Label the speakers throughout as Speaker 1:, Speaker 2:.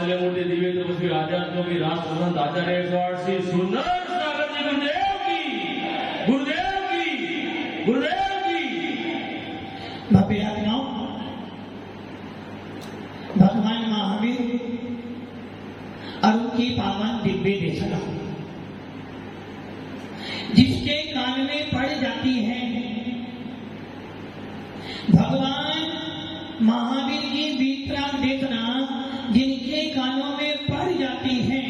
Speaker 1: वात्सल्य मूर्ति दिव्य तपस्वी आध्यात्मों की राष्ट्र संत आचार्य श्री सुंदर सागर जी गुरुदेव की
Speaker 2: भव्य आत्माओं, भगवान महावीर और उनकी पावन दिव्य देशना जिसके कान में पड़ जाती है, भगवान महावीर की वितराग देशना जिनके कानों में पड़ जाती है,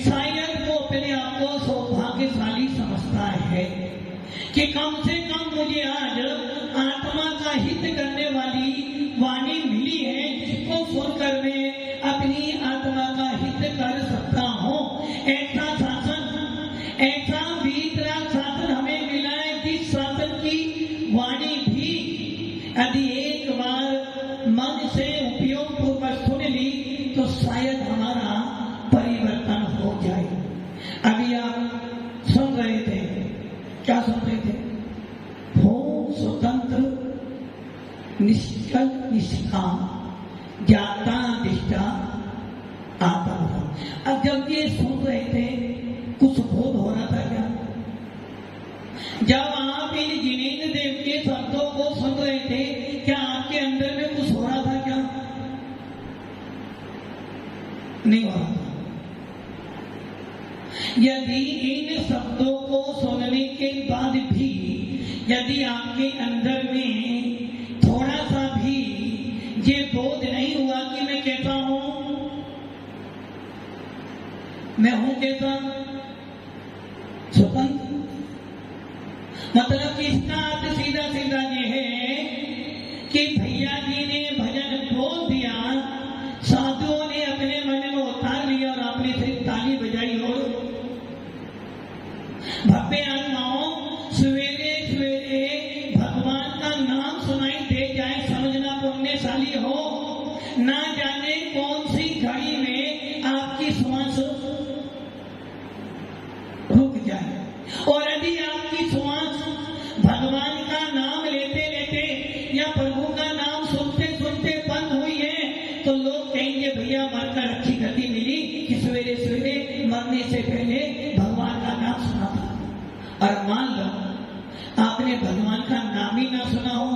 Speaker 2: शायद वो अपने आप को सौभाग्यशाली समझता है कि कम से कम मुझे आज आत्मा का हित करने वाली वाणी मिली है, जिसको सुनकर मैं अपनी आत्मा का हित कर सकता हूँ। ऐसा शासन, ऐसा वितराग शासन हमें मिला है, जिस शासन की वाणी भी यदि एक बार मन से उपयोग पूर्वक सुन ली तो शायद हमारा परिवर्तन हो जाए। अभी आप सुन रहे थे, क्या सुन रहे थे? हो स्वतंत्र निष्कल निष्काम ज्ञाता दिष्टा आता। अब जब ये सुन रहे थे कुछ बोध हो रहा था क्या? जब आप इन जिनेन्द्र देव के शब्दों को सुन रहे थे, क्या आपके अंदर में कुछ हो रहा था क्या? नहीं हो रहा था। यदि इन शब्दों को सुनने के बाद भी यदि आपके अंदर में थोड़ा सा भी ये बोध नहीं हुआ कि मैं कैसा हूं, मैं हूं कैसा? स्वतंत्र। मतलब कि इसका अर्थ सीधा सीधा ये है कि भैया जी ने भजन बोल दिया, साधुओं ने अपने मन में उतार लिया और आपने सिर्फ ताली बजाई। और भव्य आत्माओं, सवेरे सवेरे भगवान का नाम सुनाई दे जाए, समझना पुण्यशाली हो। ना जाने कौन सी घड़ी में आपकी श्वास रुक जाए, और यदि आपकी श्वास भगवान का नाम लेते लेते या प्रभु का नाम सुनते सुनते बंद हुई है, तो लोग कहेंगे भैया मरकर अच्छी गति मिली कि सवेरे सवेरे मरने से पहले भगवान का नाम सुना था। और मान लो आपने भगवान का नाम ही ना सुना हो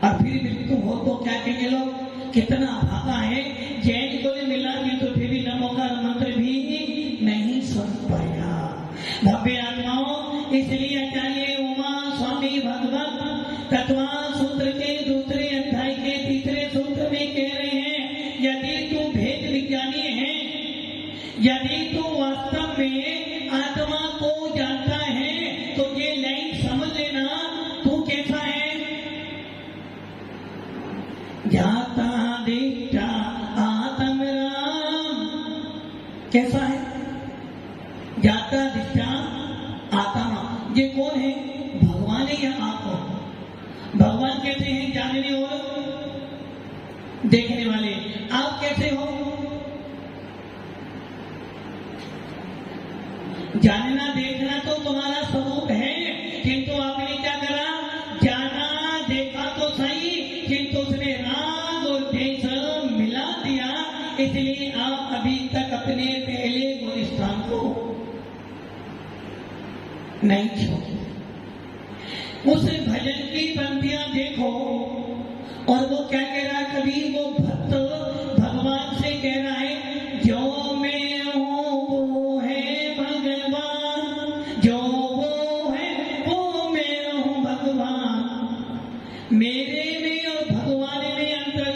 Speaker 2: और फिर मृत्यु हो तो क्या कहेंगे लोग? कितना भागा है, जैन को भी मिला किंतु फिर भी नमो का मंत्र भी नहीं सुन पाया। भव्य आत्माओं, इसलिए आचार्य उमा स्वामी भगवत तत्वा सूत्र के दूसरे अध्याय के तीसरे सूत्र में कह रहे हैं, यदि तू भेद विज्ञानी है, यदि तू वास्तव में आत्मा को जानता है, तो ये लाइन समझ लेना, तू कैसा है? ज्ञाता दिष्टा आत्म राम। कैसा है? ज्ञाता दिष्टा आत्मा। ये कौन है? भगवान है या आप हो? भगवान कैसे हैं? जानने और देखने वाले। आप कैसे हो? जानना देखना तो तुम्हारा स्वरूप है, किंतु आपने क्या करा? जाना देखा तो सही, किंतु उसने राग और देश मिला दिया। इसलिए आप अभी तक अपने पहले गुलिस्तान को नहीं छोड़े। उस भजन की पंक्तियां देखो, और वो क्या कह रहा है कबीर? वो भक्त भगवान से कह रहा है, जो मैं हूं वो है भगवान, जो वो है वो मैं हूं भगवान। मेरे में और भगवान में अंतर,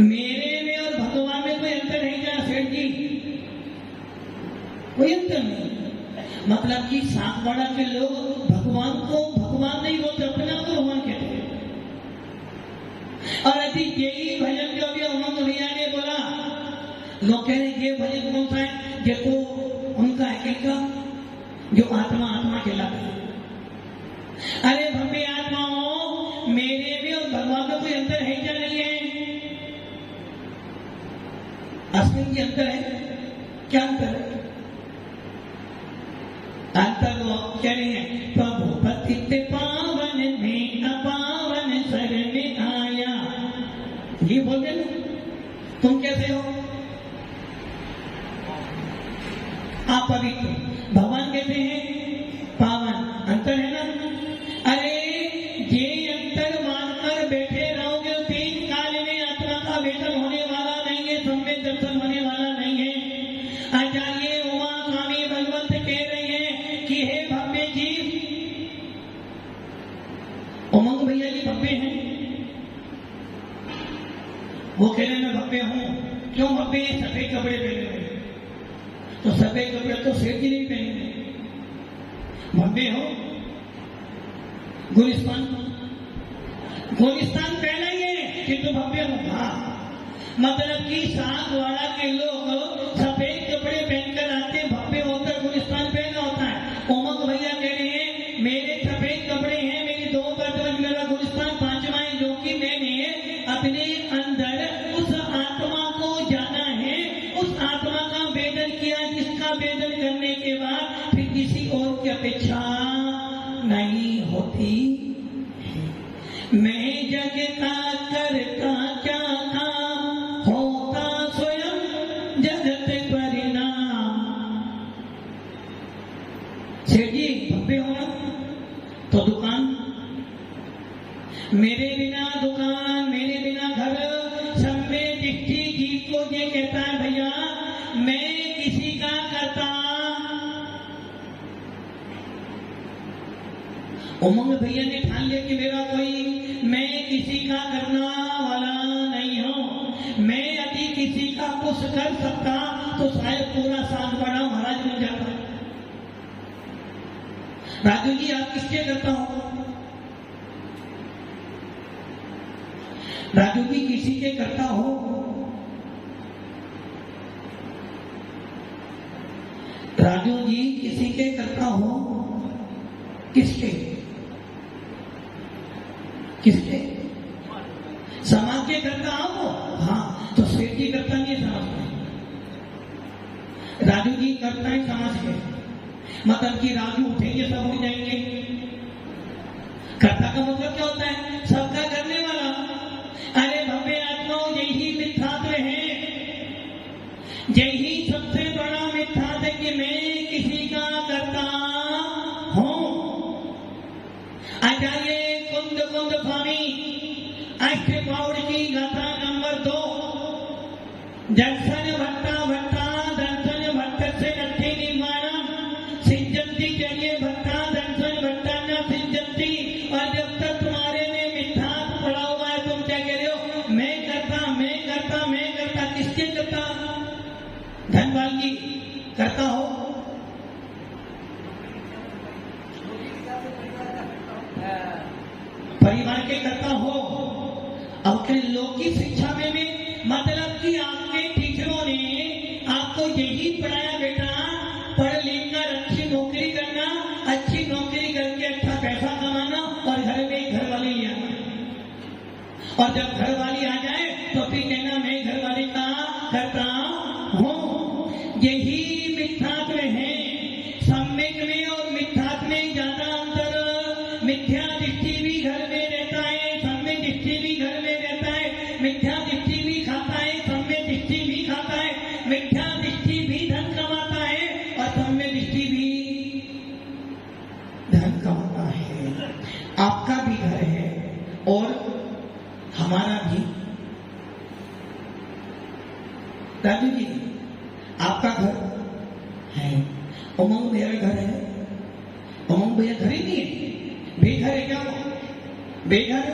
Speaker 2: मेरे में और भगवान में कोई अंतर है क्या सेठ जी? कोई अंतर नहीं। मतलब कि सातवाड़ा के लोग भगवान को भगवान नहीं बोलते, अपना को भगवान कहते हैं। और यदि यही भजन जो अभी उमंग भैया ने बोला, लोग कह रहे ये भजन कौन सा है? देखो उनका है किनका? जो आत्मा आत्मा कहलाता है। अरे भव्य आत्माओं, मेरे में और भगवान में कोई अंतर है क्या? नहीं है। अस्मिन की अंतर है। क्या अंतर है? अंतर वो कह रहे हैं, प्रभु पतित पावन में अपावन शरण आया। ये बोल रहे ना, उमंग भैया जी भव्य हैं। वो कह रहे मैं भव्य हूं। क्यों भव्य है? सफेद कपड़े पहने हुए। तो सफेद कपड़े तो सेठ जी नहीं पहने। भव्य हो। गुलिस्तान पहना ही है किंतु भव्य हो। हाँ, मतलब कि सागवाड़ा के लोग सफेद कपड़े पहनकर आते, भव्य होकर गुलिस्तान पहना होता है। उमंग भैया कह रहे हैं मेरे सफेद कपड़े हैं, मेरी 2 गज मेरा गुलिस्तान 5 माइल, जो कि मैंने अपने अंदर उस आत्मा को जाना है, उस आत्मा का वेदन किया, जिसका वेदन करने के बाद फिर किसी और की अपेक्षा नहीं होती। मैं जग का करता क्या काम, होता स्वयं जगत परिणाम। सेठ जी भव्य होना तो दुकान, मेरे बिना दुकान, मेरे बिना घर, सब में दृष्टि जीव को ये कहता है भैया मैं किसी का करता। उमंग भैया ने ठान लिया कि मेरा कोई, मैं किसी का करना वाला नहीं हूं। मैं यदि किसी का कुछ कर सकता तो शायद पूरा सागवाड़ा महाराज बन जाता। राजू जी आप किसके करता हो? राजू जी किसी के करता हो? राजू जी किसी के करता हो? किसके? किसके? समाज के करता हो? हाँ, तो सेठ जी करता नहीं है समाज में, राजू जी करता है समाज के। मतलब कि राजू उठेंगे सब उठ जाएंगे। करता का मतलब क्या होता है? सबका करने वाला। अरे भव्य आत्माओं, यही मिथ्यात्व है, यही सबसे बड़ा मिथ्यात्व है कि मैं किसी का करता हूं। आचार्य कुंद स्वामी अष्टप्रौढ़ की गाथा नंबर 2, दर्शन भट्टा दर्शन भट्ट से नट्ठी निर्माणम सिंजंती, चलिए भट्टा दर्शन भट्टा न सिंजंती। और जब तक तुम्हारे में मिथ्यात्व पड़ा हुआ है तुम क्या कह रहे हो? मैं करता। किसके करता? धनपाल जी करता हो? परिवार के करता हो? अपने लोक की शिक्षा में भी, मतलब कि आपके टीचरों ने आपको यही पढ़ाया बेटा, पढ़ लिख कर अच्छी नौकरी करना, अच्छी नौकरी करके अच्छा पैसा कमाना और घर में घर वाले ले आना। और जब घर वाली आ जाए तो फिर कहना मैं घर वाले का करता हूं। यही मिथ्यात्व है। सम्यक में और मिथ्यात्व में ज्यादा अंतर। मिथ्या दृष्टि भी घर में रहता है, सम्यक दृष्टि भी घर में रहता है। मिथ्या दृष्टि भी खाता है, सम्यक दृष्टि भी खाता है। मिथ्या दृष्टि भी धन कमाता है और सम्यक दृष्टि भी धन कमाता है। आपका भी घर है और हमारा भी। राजू जी आपका घर है, उमंग भैया का घर है। उमंग भैया घर ही नहीं है, बेघर है क्या? बेघर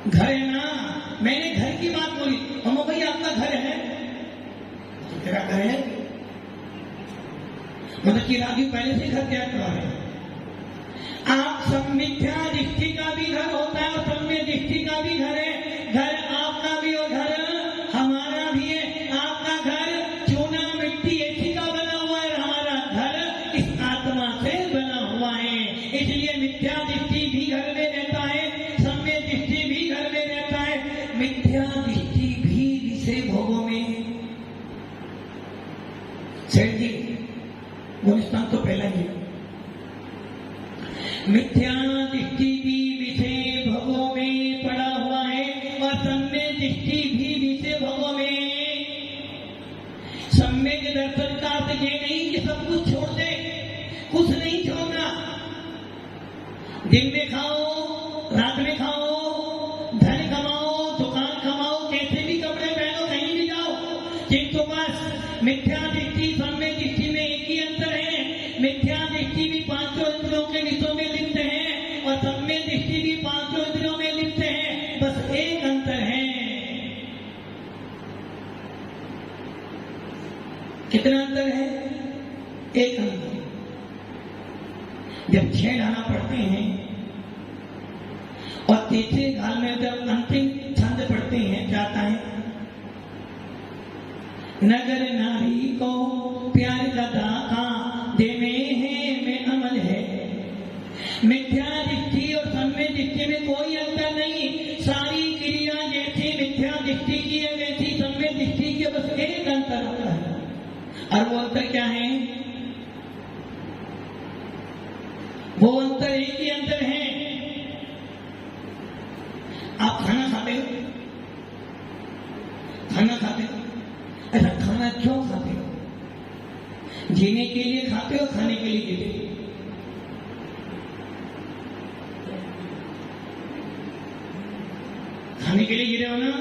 Speaker 2: घर है ना। मैंने घर की बात बोली। उमंग भैया आपका घर है? तो तेरा घर है मतलब कि राजू पहले से घर तैयार करा रहे हैं। आप सब मिथ्या दृष्टि का भी घर होता है और सम्यक दृष्टि का भी घर है। घर आपका भी और घर हमारा भी है। आपका घर चूना मिट्टी ऐसी का बना हुआ है, हमारा घर इस आत्मा से बना हुआ है। इसलिए मिथ्या दृष्टि भी घर में रहता है, सम्यक दृष्टि भी घर में रहता है। मिथ्या दृष्टि भी विषय भोगों में। सेठ जी गुलिस्तान तो पहला ही है। मिथ्या दृष्टि भी विषय भोगों में पड़ा हुआ है और सम्यक दृष्टि भी विषय भोगों में। सम्यक दर्शन का अर्थ ये नहीं कि सब कुछ छोड़ दे, कुछ नहीं छोड़ना। दिन में खाओ, रात में खाओ, धन कमाओ, दुकान कमाओ, कैसे भी कपड़े पहनो, कहीं भी जाओ, किंतु बस मिथ्या दृष्टि सम्यक दृष्टि में एक ही अंतर है। मिथ्या दृष्टि भी 5 इंद्रियों के विषयों में लिप्त है जब 6 ढाला पढ़ते हैं और तीसरे गाल में जब अंतिम छंद पढ़ते हैं, क्या आता है? नगर नारी को प्यार का दाता देवे है में अमल है। मिथ्या दृष्टि और सम्य दृष्टि में कोई अंतर नहीं। सारी क्रिया जैसी मिथ्या दृष्टि की है वैसी सम्य दृष्टि के बस एक अंतर होता है, और वो अंतर क्या है? वो अंतर एक ही अंतर है। आप खाना खाते हो, खाना खाते हो, ऐसा खाना क्यों खाते हो? जीने के लिए खाते हो, खाने के लिए जीते हो? खाने के लिए जी रहे हो ना?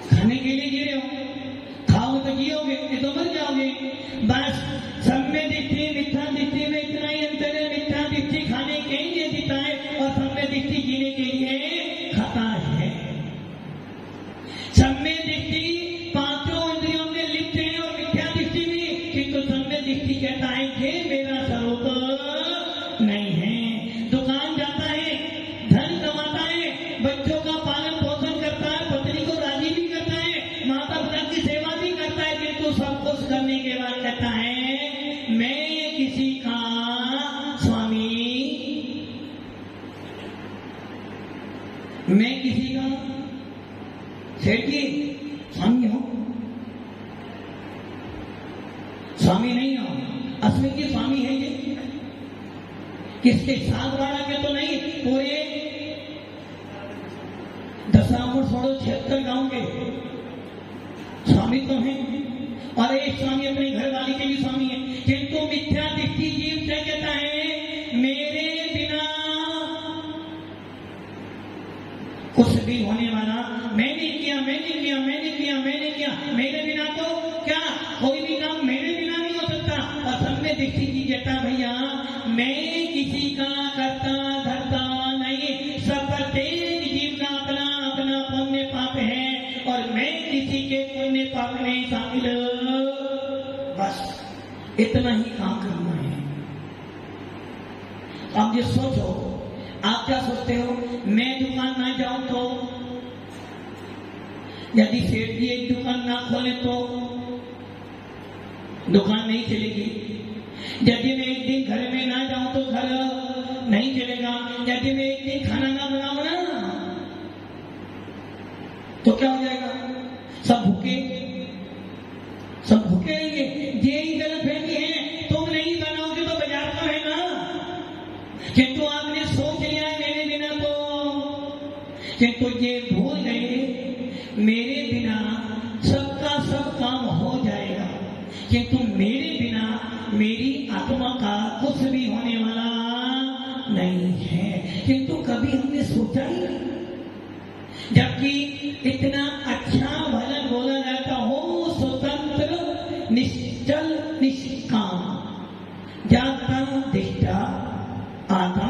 Speaker 2: खाने के लिए जी रहे हो। खाओ तो जियोगे, नहीं तो मर जाओगे। बस सम्य दृष्टि मिथ्या दृष्टि में इतना ही अंतर है। मिथ्या दृष्टि खाने के लिए जीता है और सम्य दृष्टि जीने के लिए खाता है। सम्य दृष्टि पांचों इंद्रियों में लिप्त है और मिथ्या दृष्टि भी, किंतु सम्य दृष्टि कहता है कि मेरा स्वरूप नहीं है। दुकान जाता है, धन कमाता है, बच्चों का पालन पोषण करता है, पत्नी को राजी भी करता है, माता पिता की सेवा भी करता है, किंतु सब कुछ करने के बाद कहता है मैं किसी का स्वामी, मैं किसी का सेठ जी स्वामी हूं, स्वामी नहीं हो। असली के स्वामी है ये, किसके साथ वाला के तो नहीं, पूरे दशापुर छोड़ो 76 गांव के स्वामी तो हैं, और एक स्वामी अपने घर वाले के भी स्वामी है। किंतु मिथ्या दृष्टि जीव क्या कहता है? मेरे बिना कुछ भी होने वाला, मैंने किया, मैंने किया, मैंने किया, मैंने किया, मेरे बिना तो क्या कोई भी काम मेरे बिना नहीं हो सकता। और सम्य दृष्टि की कहता भैया मैं किसी का करता धरता नहीं, सब प्रत्येक जीव का अपना अपना पुण्य पाप है और मैं किसी के पुण्य पाप में शामिल। बस इतना ही काम करना है। आप ये सोचो, आप क्या सोचते हो? मैं दुकान ना जाऊं तो, यदि सेठ जी एक दुकान ना खोले तो दुकान नहीं चलेगी। यदि मैं एक दिन घर में ना जाऊं तो घर नहीं चलेगा। यदि मैं एक दिन खाना ना बनाऊं ना तो क्या हो जाएगा? सब भूखे, सब भूखे रहेंगे। यही गलतफहमी है। तुम नहीं बनाओगे तो बाजार तो है ना, किंतु आपने सोच लिया है मेरे बिना तो, किंतु ये भूल गए मेरे बिना सबका सब काम हो जाएगा, किंतु मेरे बिना मेरी आत्मा का कुछ भी होने वाला नहीं है। किंतु कभी हमने सोचा ही नहीं, जबकि इतना अच्छा भजन बोला जाता हो, स्वतंत्र निश्चल निष्काम जाता दिष्टा आत्म।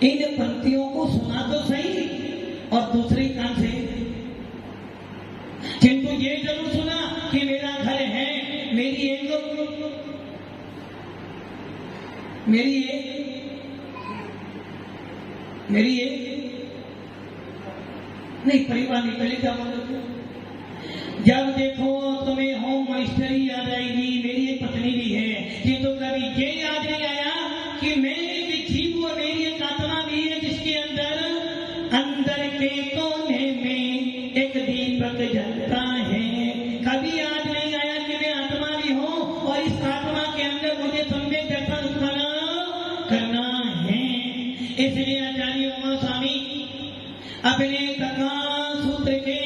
Speaker 2: इन पंक्तियों को सुना तो सही और दूसरे कान से, किंतु ये जरूर सुना कि मेरा घर है, मेरी एक नहीं परिवार नहीं, पहले क्या बोलते? जब देखो तुम्हें होम मिनिस्ट्री याद आएगी, मेरी एक पत्नी भी है, किंतु कभी ये याद नहीं आया कि मैं एक जीव और मेरी एक आत्मा भी है, जिसके अंदर के कोने में एक दीपक जलता है। कभी याद नहीं आया कि मैं आत्मा भी हूँ और इस आत्मा के अंदर मुझे सम्यक दर्शन उत्पन्न करना है। इसलिए आचार्य उमा स्वामी अपने प्रकाश सूत्र के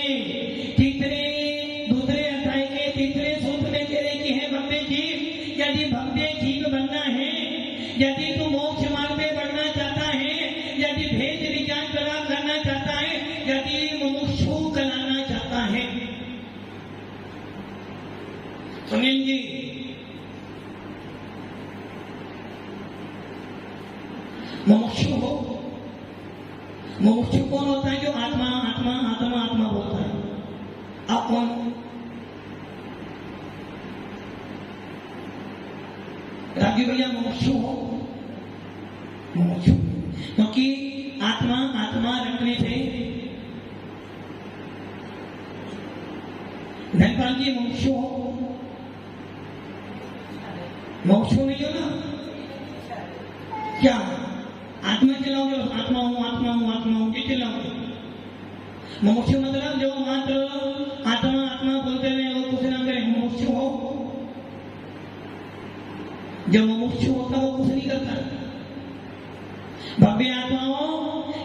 Speaker 2: दूसरे अध्याय के तीसरे सूत्र में कह रहे कि है भक्ति जीव, यदि भक्ति जीव बनना है, यदि तू मोक्ष मार्ग में बढ़ना चाहता है, यदि भेद विज्ञान प्राप्त करना चाहता है, यदि मुमुक्षु बनाना चाहता है, सुनील जी मुमुक्षु हो। मुमुक्षु कौन होता है? जो आत्मा आत्मा आत्मा आत्मा बोलता है। आप कौन? राजू भैया मुमुक्षु हो, मुमुक्षु, क्योंकि आत्मा रखने से धनपाल जी मुमुक्षु हो, मुमुक्षु नहीं हो ना? क्या आत्मा चलाओगे? आत्मा हूं ये चलाओगे? मुमुक्षु मतलब जो मात्र आत्मा बोलते रहे वो कुछ ना करे, मुमुक्षु हो। जो मुमुक्षु होता वो कुछ नहीं करता। भव्य आत्माओं,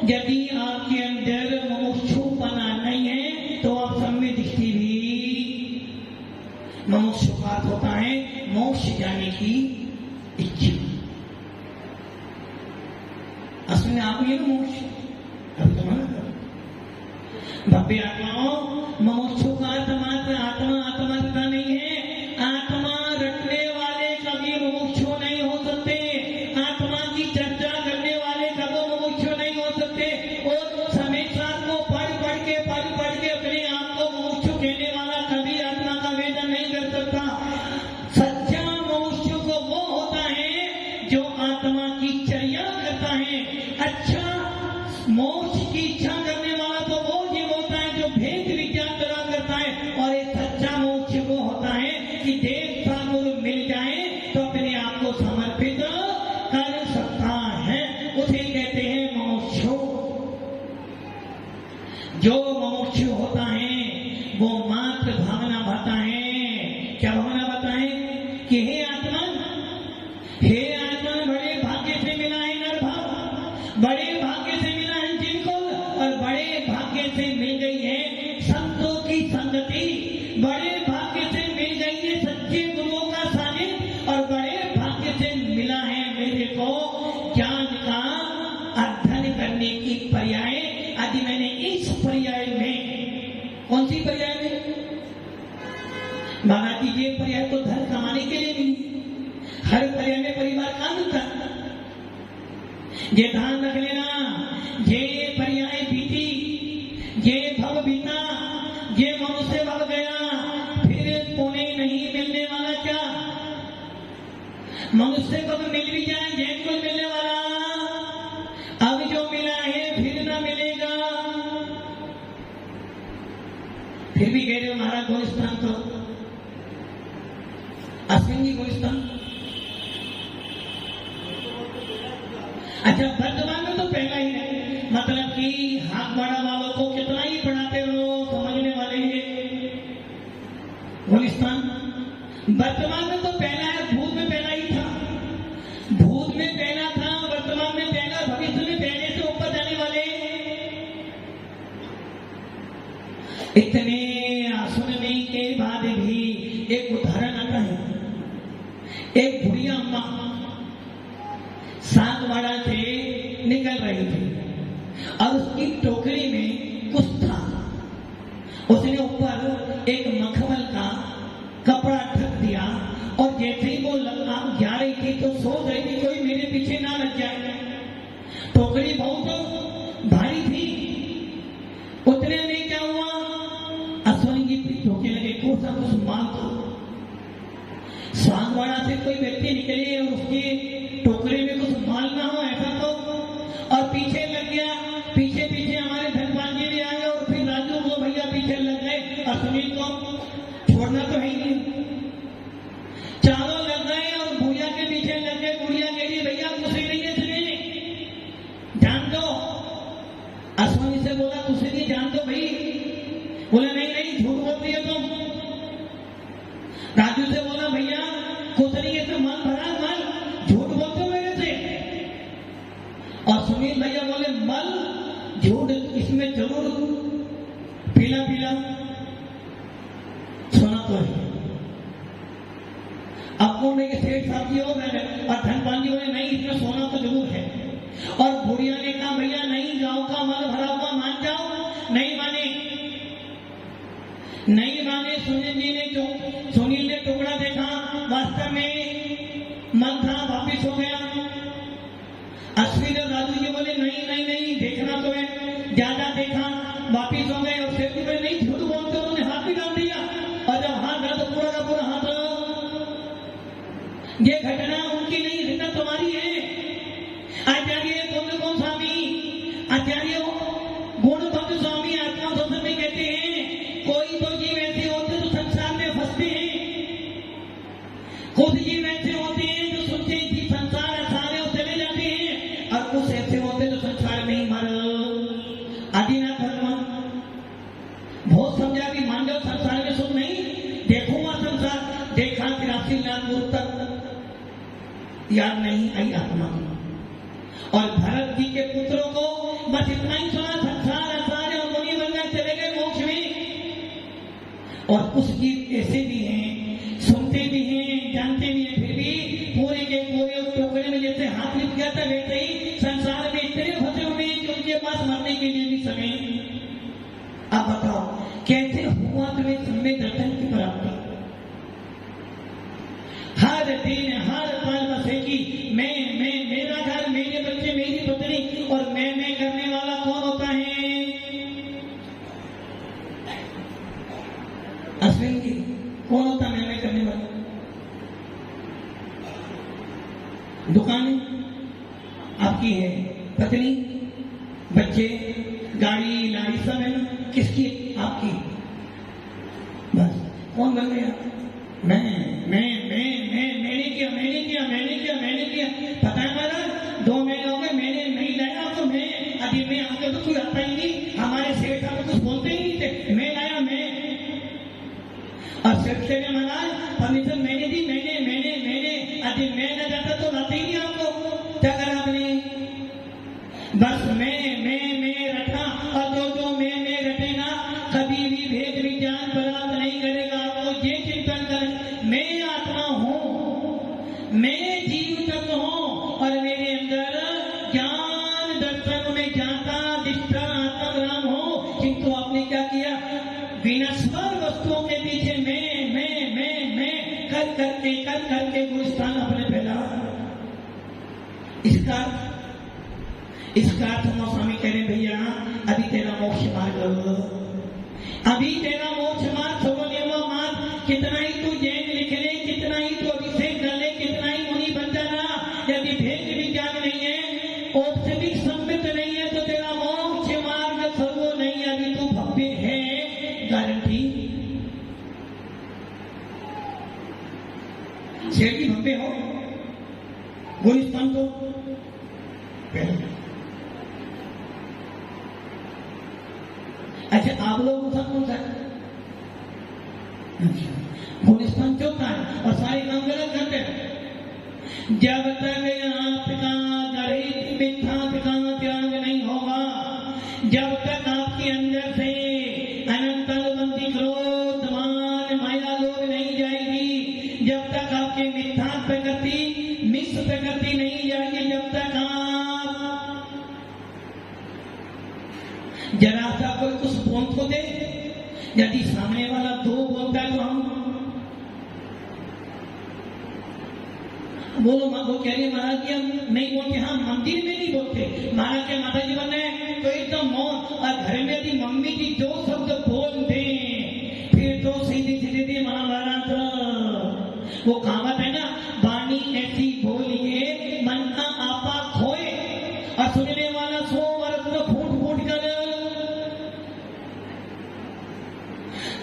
Speaker 2: यदि आपके अंदर मुमुक्षुपना नहीं है तो आप सब में दृष्टि भी मुमुक्षुपात होता है, मोक्ष जाने की इच्छा। असल में आप ये मोक्ष अभी तो माना भव्य आत्माओं, मुमुक्षु का अर्थ मात्र आत्मा का नहीं है। आत्मा रखने वाले कभी मुमुक्षु नहीं हो सकते, आत्मा की चर्चा करने वाले कभी मुमुक्षु नहीं हो सकते। और समीक्षात को पढ़ के अपने आप को मुमुक्षु कहने वाला कभी आत्मा का वेदन नहीं कर सकता। सच्चा मुमुक्षु को वो होता है जो आत्मा की चर्या करता है। अच्छा मोक्ष की इच्छा करने वाला तो वो जीव होता है जो भेद विज्ञान करा करता है। और एक सच्चा मोक्ष वो होता है कि देव सागुरु मिल जाए तो अपने आप को समर्पित कर सकता है, उसे कहते हैं मुमुक्षु। जो मुमुक्षु होता है वो मात्र भावना भरता है। क्या भावना भरता है? कि हे आत्मा बड़े भाग्य से मिला है नर भाव, बड़े भाग्य से मिला है जिनको, और बड़े भाग्य से मिल गई है संतों की संगति, बड़े भाग्य से मिल गई है सच्चे गुरुओं का सानिध्य, और बड़े भाग्य से मिला है मेरे को ज्ञान का अध्ययन करने की पर्याय। यदि मैंने इस पर्याय में, कौन सी पर्याय में? महाराज जी ये पर्याय तो धन कमाने के लिए मिली, हर पर्याय में परिवार का मिलता। ये ध्यान रख लेना, ये पर्याय बीती, ये भव बीता, ये मनुष्य भव गया, फिर पुण्य नहीं मिलने वाला। क्या मनुष्य को तो मिल भी जाए, जैन को मिलने वाला, अब जो मिला है फिर ना मिलेगा। फिर भी कह रहे हो महाराज गोलिस्तान तो अश्विन जी गोलिस्तान। अच्छा वर्तमान में तो पहला ही है, मतलब कि हाथ बड़ा वालों को कितना ही पढ़ाते रहो समझने वाले हैं गोलिस्तान। वर्तमान में तो पहला है, भूत में पहला ही था, भूत में पहला था, वर्तमान में पहला, भविष्य में पहले से ऊपर जाने वाले। इतने सुनने के बाद भी एक उदाहरण आता है। एक बुढ़िया अम्मा सागवाड़ा से निकल रही थी और उसकी टोकरी में कुछ था। उसने ऊपर एक मखमल का कपड़ा ढक दिया और जैसे ही वो जा रही थी तो सोच रही थी कोई मेरे पीछे ना लग जाए। टोकरी बहुत भारी थी। उतने में क्या हुआ, अश्विनी जी ठोके लगे, कोसा कुछ माल दो। सागवाड़ा से कोई व्यक्ति निकले और उसके टोकरे में कुछ माल ना हो ऐसा तो, और पीछे लग गया। पीछे हमारे धनपाल जी भी आ गए और फिर राजू को भैया पीछे लग गए। अश्विनी को छोड़ना तो है ही नहीं, चारों लग गए और बुढ़िया के पीछे लग गए। बुढ़िया कह रही भैया कुछ नहीं है, सुनिए जान दो। अश्विनी से बोला कुछ नहीं, जान दो भाई। बोला नहीं झूठ बोलती है तुम। राजू से बोला भैया कुछ नहीं है, तो मन भरा मल, झूठ बोलते हो मेरे से। और सुनील भैया बोले मल झूठ इसमें जरूर पीला सोना तो है। आपको नहीं सेठ साहब जी हो गए और धनपाल जी बोले नहीं इसमें सोना तो जरूर है। और बुढ़िया ने कहा भैया नहीं, गांव का मल भरा हुआ मान जाओ। नहीं माने सुनील ने टुकड़ा देखा, वास्तव में मन था, वापिस हो गया। अश्विन और राजू जी बोले नहीं देखना तो है, ज्यादा देखा, वापिस हो गए। और सेठ जी बोले नहीं झूठ बोलते, उन्होंने हाथ भी डाल दिया। और जब हाथ डाला तो पूरा का पूरा हाथ, ये घटना तुम्हारी है। आचार्य कौन स्वामी, आचार्य गुणभक्त स्वामी आत्मा शोधन में कहते हैं कोई तो जीव ऐसे होते जो संसार में फंसते हैं, कुछ जीव ऐसे होते हैं जो सुनते हैं कि संसार आसान है और चले जाते हैं, और कुछ ऐसे होते जो संसार में ही मर। आदिनाथ भगवान बहुत समझा कि मान जाओ संसार में सुख नहीं, देखो वहां संसार देखा 83 लाख दूर तक याद नहीं आई आत्मा। और भरत जी के पुत्रों को बस इतना ही सुना संसार आसार और मुनि बनकर चले गए मोक्ष में। और कुछ जीव ऐसे भी हैं, सुनते भी हैं, जानते भी हैं, फिर भी पूरे के पूरे टुकड़े में जैसे हाथ लिप गया था वैसे ही संसार में इतने फंसे हुए कि उनके पास मरने के लिए भी समय। अब बताओ कैसे हुआ तुम्हें समय दर्शन की प्राप्ति? हर दिन हर पल बसे कि मैं मेरा घर, मेरे बच्चे, मेरी पत्नी, और मैं करने वाला कौन होता है? अश्विन जी कौन होता है मैं करने वाला? दुकान आपकी है, पत्नी, बच्चे, गाड़ी लाड़ी सब है ना, किसकी? आपकी। बस कौन बन गया? मैंने किया। पता है महाराज 2 महीने हो गए मैंने नहीं लाया, तो मैं अभी मैं आगे तो कोई आता ही नहीं, हमारे सेठ साहब कुछ बोलते ही नहीं थे, मैं लाया मैं। और सेठ से महाराज परमिशन मैंने दी, मैंने अभी मैं न जाता तो लाते ही नहीं आपको, क्या करा आपने? बस मैं रखा, और जो मैं रखेगा कभी भी भेद विज्ञान प्राप्त नहीं करेगा। आपको ये चिंतन कर मैं आत्मा हूं, मैं जीव तत्व हूं, और मेरे अंदर ज्ञान दर्शन में ज्ञाता दिष्टा आत्मग्राम हो। किंतु आपने क्या किया? विनश्वर वस्तुओं के पीछे मैं कर करके गुणस्थान अपने फैला। इसका अर्थ स्वामी कह रहे भैया अभी तेरा मोक्ष मार्ग, अभी तेरा मोक्ष मार्ग सर्वनियम मार्ग, कितना ही तू जैन लिख ले, कितना ही तू अभिषेक कर ले, कितना ही मुनि बन जाना, यदि भेद विज्ञान नहीं है, औपचारिक सम्मित नहीं है, तो तेरा मोक्ष मार्ग सर्वो नहीं। अभी तू भव्य है, गारंटी शेर की भव्य हो गुणस्थान को पहले। अच्छा आप लोगों का कौन सा है? गुणस्थान चौथा है, और सारे काम गलत करते हैं। जब तक आपका गणित मिथ्यात्व का त्याग नहीं होगा, जब तक आपके अंदर से अनंत अनुबंधी क्रोध मान माया लोभ नहीं जाएगी, जब तक आपके मिथ्यात्व प्रकृति मिश्र प्रकृति नहीं जाएगी, जब तक आप जरा सा कोई कुछ बोल को दे, यदि सामने वाला 2 बोलता है तो हम बोलो माँ, वो कह रही है महाराज जी हम नहीं बोलते, हाँ मंदिर में नहीं बोलते, महाराज के माता जी बनना है तो एकदम मौन, और घर में यदि मम्मी जी 2 शब्द बोल दे फिर तो सीधी महाभारत। वो कहावत है ना, वाणी ऐसी बोलिए मन का आपा खोए, और सुनने वाला 100 वर्ष तो फूट कर।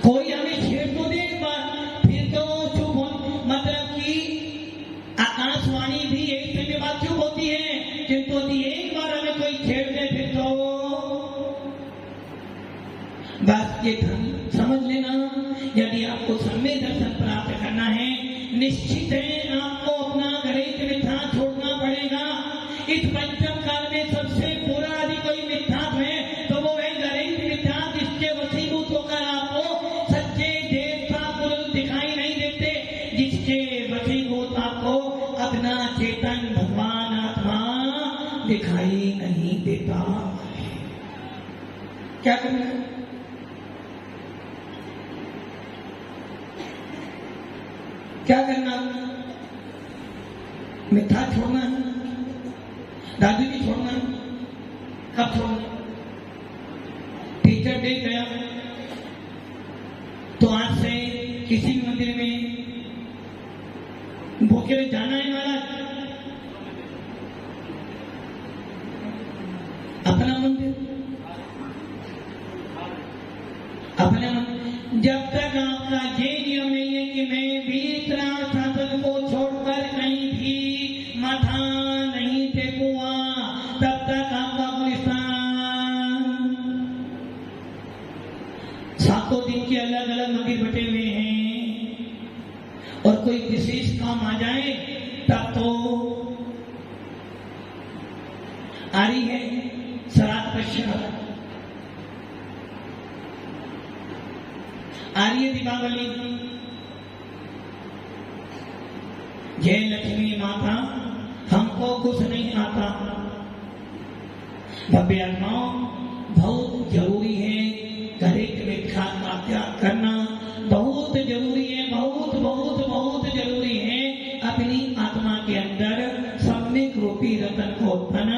Speaker 2: कोई हमें छेड़ तो दे एक बार, फिर तो चुप हो, मतलब कि आकाशवाणी भी एक समय बाद चुप होती है, किंतु यदि एक बार हमें कोई छेड़ दे फिर तो बस ये समझ लेना। यदि आपको सम्य दर्शन प्राप्त करना है, निश्चित है आपको अपना गणित मिथ्या छोड़ना पड़ेगा। इस पंचम काल में सबसे बुरा यदि कोई मिथ्यात्व है तो वो है गणित मिथ्या, जिसके वशीभूत होकर आपको सच्चे देवता पुरुष दिखाई नहीं देते, जिसके वशीभूत आपको अपना चेतन भगवान आत्मा दिखाई नहीं देता। क्या करना है? क्या करना? मिथ्या छोड़ना है, दादू जी छोड़ना है। कब छोड़ना? टीचर डे गया तो आज से किसी भी मंदिर में भूखे में जाना है महाराज, अपना मंदिर, अपने जब तक आपका ये नियम नहीं है कि मैं भी इतना शासन को छोड़कर कहीं भी माथा नहीं टेकूंगा, तब तक आपका गुलिस्तान सातों दिन के अलग अलग मंदिर बटे हुए हैं, और कोई विशेष काम आ जाए तब तो आ रही है श्राद्ध पश्चात, आ रही है दीपावली, जय लक्ष्मी माता हमको कुछ नहीं आता। भव्य आत्माओं, बहुत जरूरी है घरेट मिठा का त्याग करना, बहुत जरूरी है, बहुत बहुत बहुत जरूरी है अपनी आत्मा के अंदर सम्यक रूपी रतन को उत्पन्न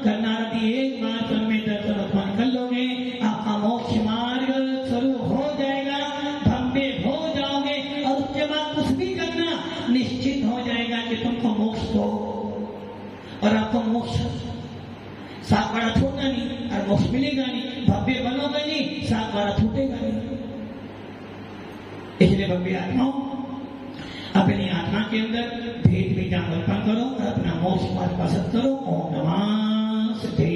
Speaker 2: करना। यदि एक बार सब में दर्शन उत्पन्न कर लोगे, आपका मोक्ष मार्ग शुरू हो जाएगा, भव्य हो जाओगे, और उसके बाद कुछ भी करना निश्चित हो जाएगा कि तुमको मोक्ष दो, और आपको मोक्ष सात बड़ा छोड़ना नहीं और मोक्ष मिलेगा नहीं, भव्य बनोगे नहीं, सात बड़ा छूटेगा नहीं। इसलिए भव्य आत्माओं, अपनी आत्मा के अंदर भेद विज्ञान उत्पन्न करो और अपना मोक्ष मार्ग पसंद करो। ओम नमः सिद्धे।